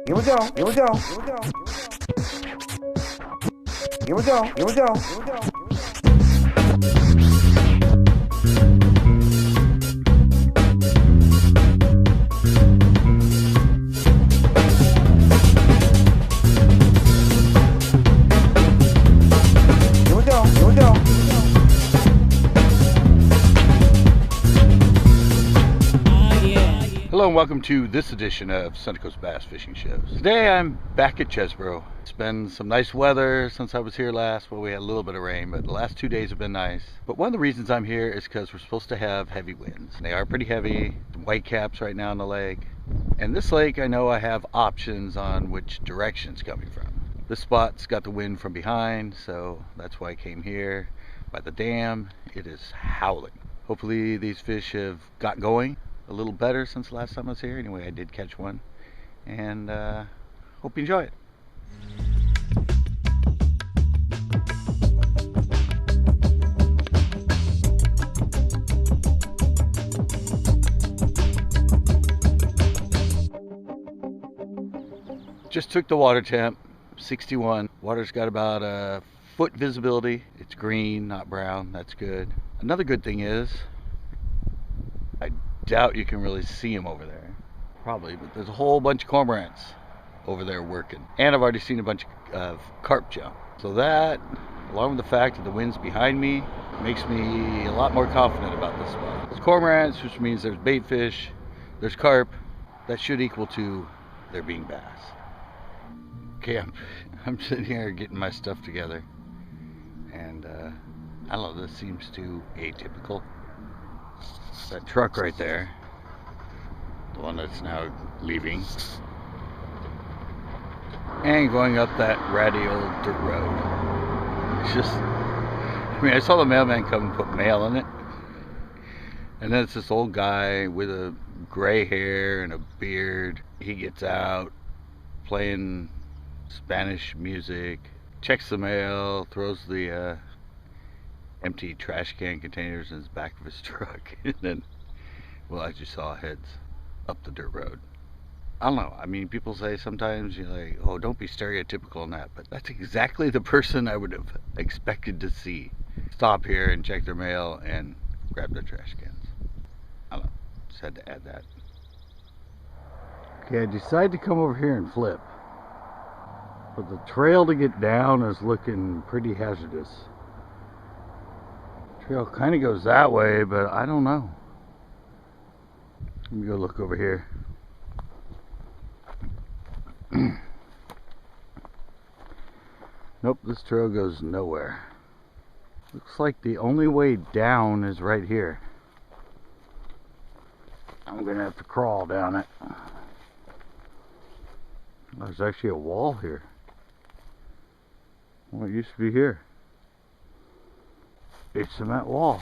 Here we go. Here we go. Here we go. Here we go. Here we go. Here we go. Hello and welcome to this edition of Sunday Coast Bass Fishing Shows. Today I'm back at Chesbro. It's been some nice weather since I was here last. Well, we had a little bit of rain, but the last 2 days have been nice. But one of the reasons I'm here is because we're supposed to have heavy winds. They are pretty heavy, white caps right now in the lake. And this lake, I know I have options on which direction it's coming from. This spot's got the wind from behind, so that's why I came here. By the dam, it is howling. Hopefully these fish have got going a little better since the last time I was here. Anyway, I did catch one, and hope you enjoy it. Just took the water temp, 61. Water's got about a foot visibility. It's green, not brown. That's good. Another good thing is I doubt you can really see them over there. Probably, but there's a whole bunch of cormorants over there working. And I've already seen a bunch of carp jump. So that, along with the fact that the wind's behind me, makes me a lot more confident about this spot. There's cormorants, which means there's bait fish, there's carp. That should equal to there being bass. Okay, I'm sitting here getting my stuff together. And I don't know, this seems too atypical. That truck right there, the one that's now leaving, and going up that ratty old dirt road. It's just, I mean, I saw the mailman come and put mail in it, and then it's this old guy with a gray hair and a beard. He gets out playing Spanish music, checks the mail, throws the empty trash can containers in the back of his truck, and then, well, as you saw, heads up the dirt road. I don't know, I mean, people say sometimes, you're like, oh, don't be stereotypical on that, but that's exactly the person I would have expected to see stop here and check their mail and grab their trash cans. I don't know, just had to add that. Okay, I decided to come over here and flip, but the trail to get down is looking pretty hazardous. Trail kind of goes that way, but I don't know. Let me go look over here. Nope, this trail goes nowhere. Looks like the only way down is right here. I'm gonna have to crawl down it. There's actually a wall here. Well, it used to be here. A cement wall.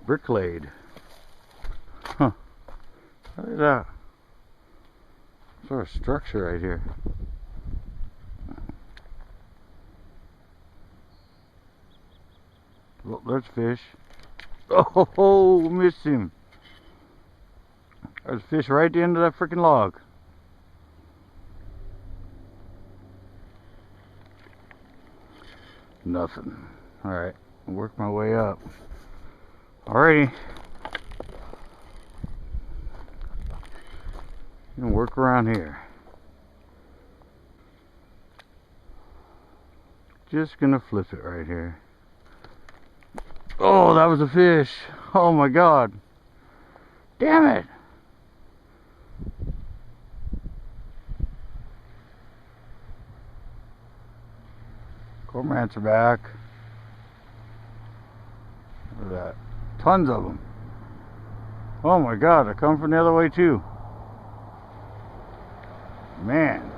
Brick laid. Huh. Look at that. Sort of structure right here. Oh, there's fish. Oh, missed him. There's fish right at the end of that freaking log. Nothing. Alright, I'll work my way up. Alrighty. Gonna work around here. Just gonna flip it right here. Oh, that was a fish. Oh my god. Damn it. Cormorants are back. Look at that. Tons of them. Oh my god, they're coming from the other way too. Man.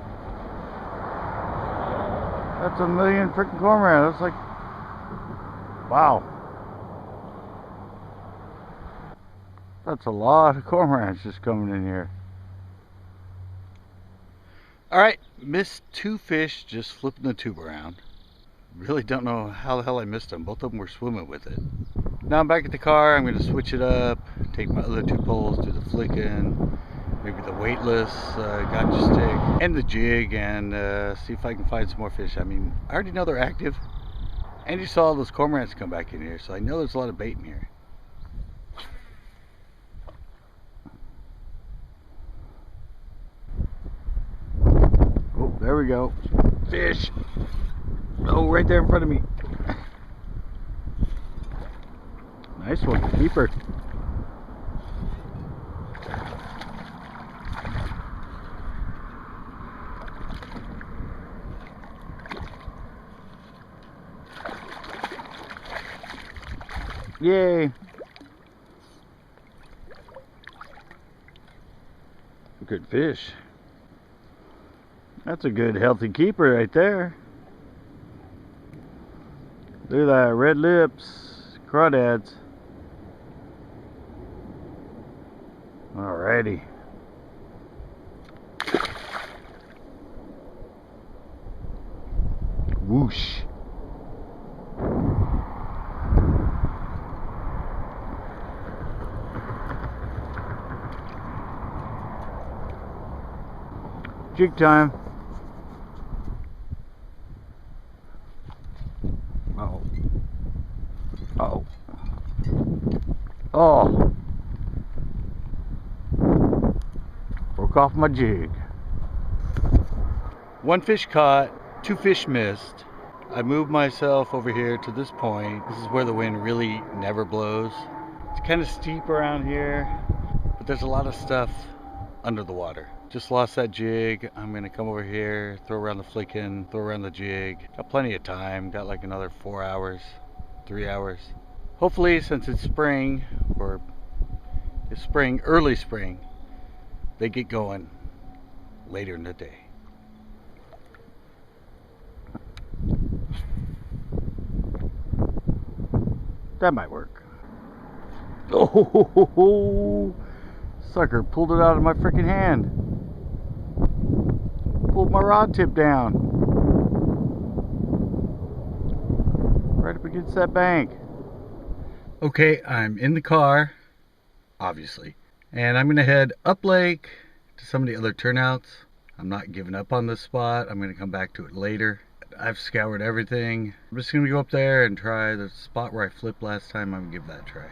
That's a million freaking cormorants. That's like, wow. That's a lot of cormorants just coming in here. Alright, missed two fish just flipping the tube around. Really don't know how the hell I missed them. Both of them were swimming with it. Now I'm back at the car. I'm going to switch it up, take my other two poles, do the flicking, maybe the weightless gotcha stick and the jig, and see if I can find some more fish. I mean, I already know they're active, and you saw all those cormorants come back in here, so I know there's a lot of bait in here. Oh, there we go. Fish. Oh, right there in front of me. Nice one, keeper. Yay. Good fish. That's a good healthy keeper right there. Look at that, red lips, crawdads. Alrighty. Whoosh. Jig time. Oh. Oh. Oh. Broke off my jig. One fish caught, 2 fish missed. I moved myself over here to this point. This is where the wind really never blows. It's kind of steep around here, but there's a lot of stuff under the water. Just lost that jig. I'm gonna come over here, throw around the flickin', throw around the jig. Got plenty of time. Got like another 4 hours, 3 hours. Hopefully, since it's spring, or it's spring, early spring, they get going later in the day. That might work. Oh, sucker pulled it out of my freaking hand. Pulled my rod tip down. Right up against that bank. Okay, I'm in the car, obviously. And I'm gonna head up lake to some of the other turnouts. I'm not giving up on this spot. I'm gonna come back to it later. I've scoured everything. I'm just gonna go up there and try the spot where I flipped last time. I'm gonna give that a try.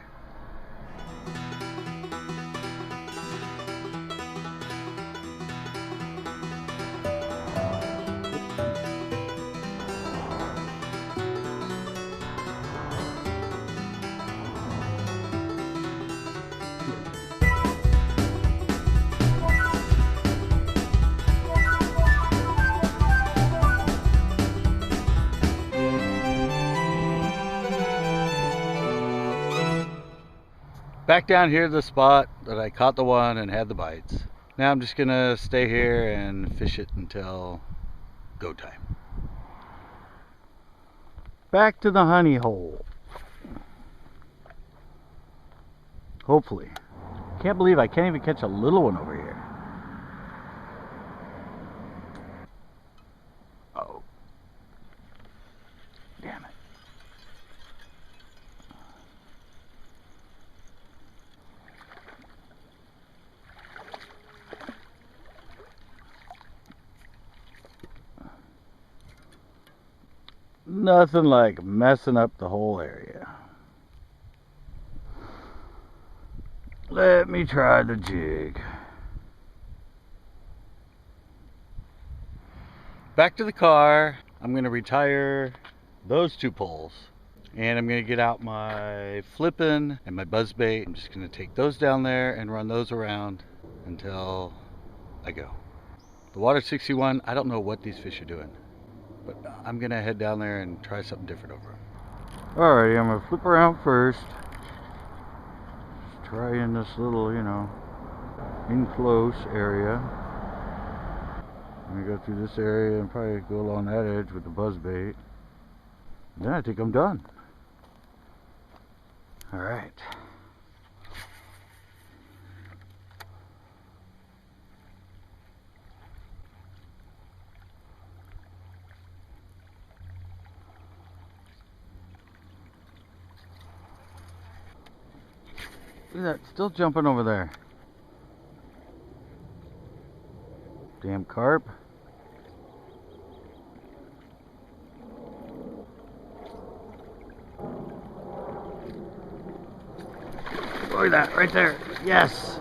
Back down here to the spot that I caught the one and had the bites. Now I'm just gonna stay here and fish it until go time. Back to the honey hole. Hopefully. Can't believe I can't even catch a little one over here. Oh. Damn it. Nothing like messing up the whole area. Let me try the jig. Back to the car. I'm going to retire those 2 poles. And I'm going to get out my flippin' and my buzzbait. I'm just going to take those down there and run those around until I go. The water 61, I don't know what these fish are doing. But I'm going to head down there and try something different over them. Alrighty, I'm going to flip around first. Just try in this little, enclosed area. I'm going to go through this area and probably go along that edge with the buzzbait. Then I think I'm done. Alright. Look at that, still jumping over there. Damn carp. Look at that right there. Yes.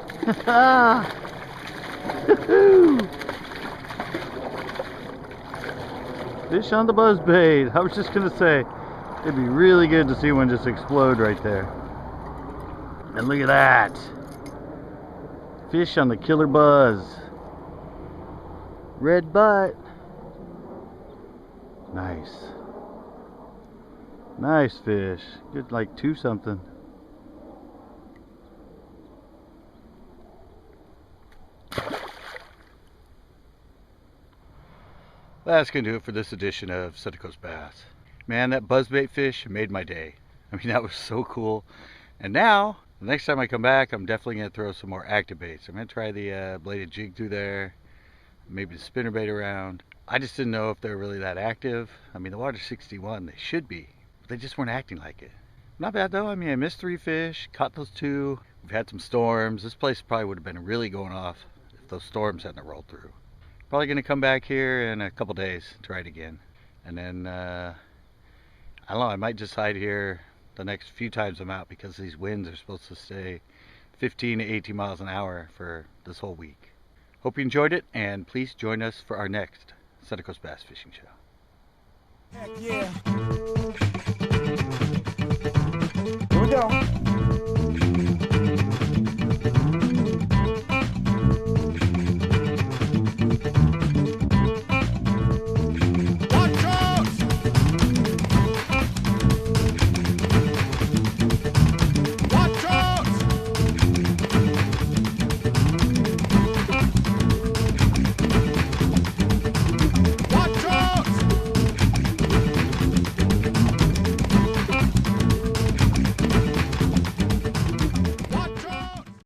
Fish on the buzzbait. I was just gonna say, it'd be really good to see one just explode right there. And look at that. Fish on the killer buzz. Red butt. Nice. Nice fish. Good, like 2 something. That's gonna do it for this edition of Central Coast Bass. Man, that buzzbait fish made my day. I mean, that was so cool. And now, the next time I come back, I'm definitely gonna throw some more active baits. I'm gonna try the bladed jig through there, maybe the spinnerbait around. I just didn't know if they're really that active. I mean, the water's 61, they should be, but they just weren't acting like it. Not bad though. I mean, I missed 3 fish, caught those 2. We've had some storms. This place probably would have been really going off if those storms hadn't rolled through. Probably gonna come back here in a couple days, try it again. And then, I don't know, I might just hide here the next few times I'm out because these winds are supposed to stay 15 to 18 miles an hour for this whole week. Hope you enjoyed it, and please join us for our next Central Coast Bass Fishing Show. Heck yeah. Here we go.